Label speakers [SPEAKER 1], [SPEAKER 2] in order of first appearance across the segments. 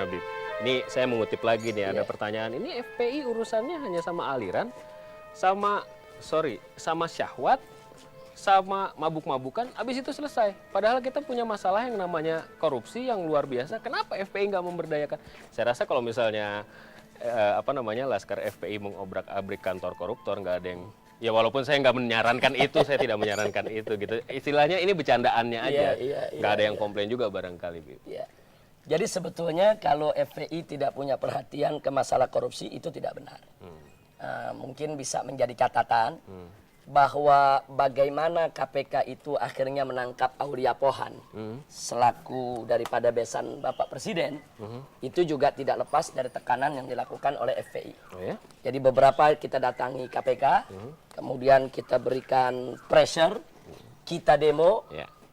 [SPEAKER 1] Bib? Ini saya mengutip lagi nih, ada pertanyaan. Ini FPI urusannya hanya sama aliran, sama syahwat, sama mabuk-mabukan, habis itu selesai. Padahal kita punya masalah yang namanya korupsi yang luar biasa. Kenapa FPI nggak memberdayakan? Saya rasa kalau misalnya Laskar FPI mengobrak-abrik kantor koruptor, nggak ada yang, ya walaupun saya nggak menyarankan itu, saya tidak menyarankan itu gitu. Istilahnya ini bercandaannya aja, nggak ada yang komplain juga barangkali.
[SPEAKER 2] Iya. Jadi sebetulnya kalau FPI tidak punya perhatian ke masalah korupsi itu tidak benar. Mungkin bisa menjadi catatan bahwa bagaimana KPK itu akhirnya menangkap Aulia Pohan selaku daripada besan Bapak Presiden, itu juga tidak lepas dari tekanan yang dilakukan oleh FPI.
[SPEAKER 1] Oh ya?
[SPEAKER 2] Jadi beberapa kita datangi KPK, kemudian kita berikan pressure, kita demo,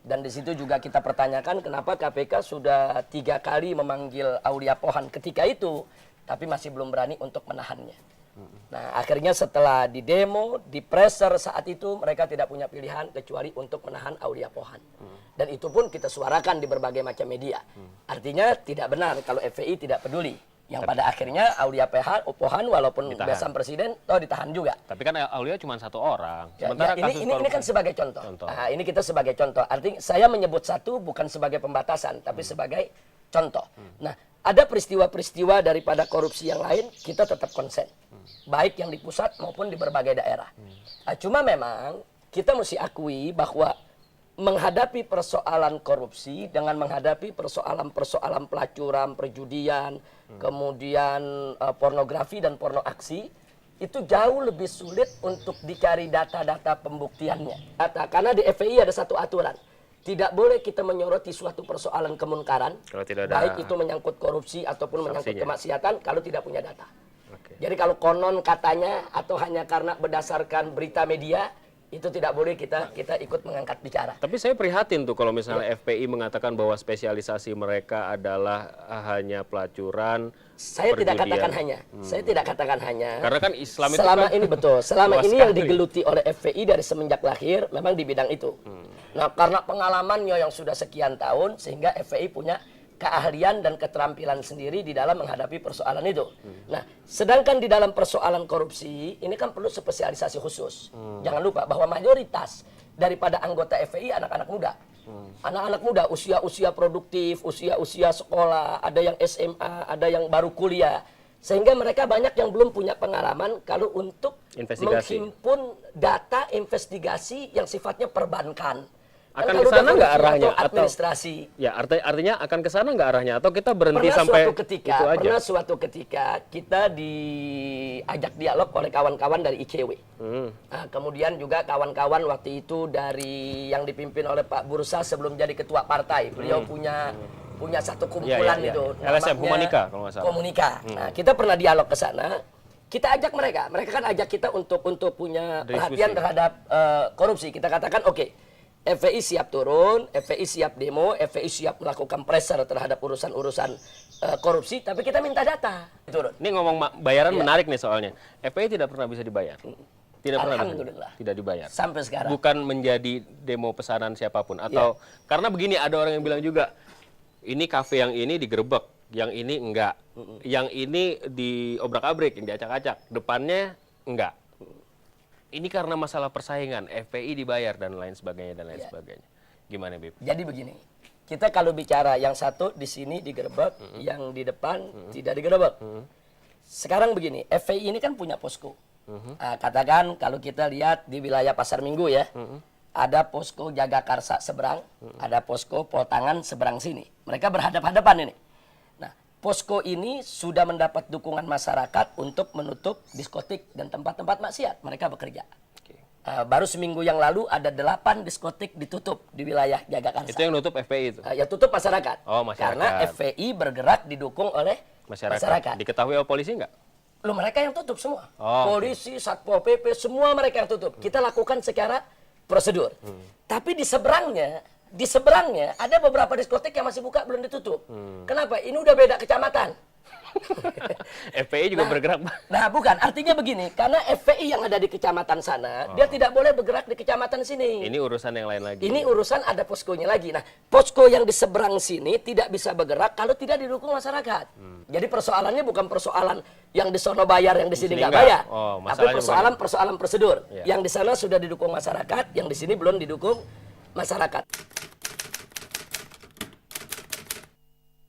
[SPEAKER 2] dan di situ juga kita pertanyakan kenapa KPK sudah 3 kali memanggil Aulia Pohan ketika itu, tapi masih belum berani untuk menahannya. Nah, akhirnya setelah di demo, di pressure saat itu, mereka tidak punya pilihan kecuali untuk menahan Aulia Pohan. Dan itu pun kita suarakan di berbagai macam media. Artinya tidak benar kalau FPI tidak peduli. Yang pada akhirnya Aulia Pohan walaupun besan presiden, ditahan juga.
[SPEAKER 1] Tapi kan Aulia cuma 1 orang. Sementara
[SPEAKER 2] ini kan sebagai contoh. Nah, ini kita sebagai contoh. Artinya saya menyebut satu bukan sebagai pembatasan, tapi sebagai contoh. Nah, ada peristiwa-peristiwa daripada korupsi yang lain, kita tetap konsen. Baik yang di pusat maupun di berbagai daerah. Cuma memang kita mesti akui bahwa menghadapi persoalan korupsi dengan menghadapi persoalan pelacuran, perjudian, kemudian pornografi dan porno aksi, itu jauh lebih sulit untuk dicari data-data pembuktiannya. Karena di FPI ada satu aturan. Tidak boleh kita menyoroti suatu persoalan kemunkaran, baik itu menyangkut korupsi ataupun menyangkut kemaksiatan, kalau tidak punya data. Jadi kalau konon katanya atau hanya karena berdasarkan berita media, itu tidak boleh kita ikut mengangkat bicara.
[SPEAKER 1] Tapi saya prihatin tuh kalau misalnya FPI mengatakan bahwa spesialisasi mereka adalah hanya pelacuran.
[SPEAKER 2] Saya tidak katakan hanya. Saya tidak katakan hanya.
[SPEAKER 1] Karena kan Islam itu
[SPEAKER 2] selama
[SPEAKER 1] kan
[SPEAKER 2] ini betul. Selama ini yang digeluti oleh FPI dari semenjak lahir memang di bidang itu. Nah, karena pengalamannya yang sudah sekian tahun sehingga FPI punya keahlian dan keterampilan sendiri di dalam menghadapi persoalan itu. Nah, sedangkan di dalam persoalan korupsi, ini kan perlu spesialisasi khusus. Jangan lupa bahwa mayoritas daripada anggota FPI anak-anak muda. Anak-anak muda, usia-usia produktif, usia-usia sekolah, ada yang SMA, ada yang baru kuliah. Sehingga mereka banyak yang belum punya pengalaman kalau untuk menghimpun data investigasi yang sifatnya perbankan.
[SPEAKER 1] Akan ke sana nggak arahnya
[SPEAKER 2] atau administrasi?
[SPEAKER 1] Ya, artinya akan ke sana nggak arahnya atau kita berhenti sampai itu aja?
[SPEAKER 2] Pernah suatu ketika kita diajak dialog oleh kawan-kawan dari ICW. Nah, kemudian juga kawan-kawan waktu itu dari yang dipimpin oleh Pak Bursa sebelum jadi ketua partai. Beliau punya satu kumpulan itu.
[SPEAKER 1] LSM Humanika kalau nggak salah.
[SPEAKER 2] Komunika. Nah, kita pernah dialog ke sana. Kita ajak mereka. Mereka kan ajak kita untuk punya perhatian terhadap korupsi. Kita katakan oke. FPI siap turun, FPI siap demo, FPI siap melakukan pressure terhadap urusan-urusan korupsi, tapi kita minta data. Turun.
[SPEAKER 1] Ini ngomong bayaran menarik nih soalnya. FPI tidak pernah bisa dibayar. Tidak pernah tidak dibayar.
[SPEAKER 2] Sampai sekarang.
[SPEAKER 1] Bukan menjadi demo pesanan siapapun atau karena begini ada orang yang bilang juga ini kafe yang ini digerebek, yang ini enggak. Yang ini diobrak-abrik, yang diacak-acak, depannya enggak. Ini karena masalah persaingan, FPI dibayar dan lain sebagainya sebagainya. Gimana, Bib?
[SPEAKER 2] Jadi begini, kita kalau bicara yang satu di sini digerebek, yang di depan tidak digerebek. Sekarang begini, FPI ini kan punya posko. Katakan kalau kita lihat di wilayah Pasar Minggu ya, ada posko Jagakarsa seberang, ada posko Poltangan seberang sini. Mereka berhadap-hadapan ini. Posko ini sudah mendapat dukungan masyarakat untuk menutup diskotik dan tempat-tempat maksiat. Mereka bekerja. Baru seminggu yang lalu ada 8 diskotik ditutup di wilayah Jagakarsa.
[SPEAKER 1] Itu yang nutup FPI itu?
[SPEAKER 2] Ya tutup masyarakat.
[SPEAKER 1] Oh, masyarakat.
[SPEAKER 2] Karena FPI bergerak didukung oleh masyarakat.
[SPEAKER 1] Diketahui oleh polisi nggak?
[SPEAKER 2] Loh, mereka yang tutup semua. Polisi, Satpol PP, semua mereka yang tutup. Kita lakukan secara prosedur. Tapi di seberangnya ada beberapa diskotik yang masih buka belum ditutup. Kenapa? Ini udah beda kecamatan.
[SPEAKER 1] FPI juga bergerak.
[SPEAKER 2] Nah, bukan. Artinya begini, karena FPI yang ada di kecamatan sana, dia tidak boleh bergerak di kecamatan sini.
[SPEAKER 1] Ini urusan yang lain lagi.
[SPEAKER 2] Ini urusan ada poskonya lagi. Nah, posko yang di seberang sini tidak bisa bergerak kalau tidak didukung masyarakat. Jadi persoalannya bukan persoalan yang di sono bayar, yang di sini nggak bayar.
[SPEAKER 1] Oh,
[SPEAKER 2] tapi
[SPEAKER 1] masalahnya
[SPEAKER 2] persoalan prosedur.
[SPEAKER 1] Ya.
[SPEAKER 2] Yang di sana sudah didukung masyarakat, yang di sini belum didukung masyarakat.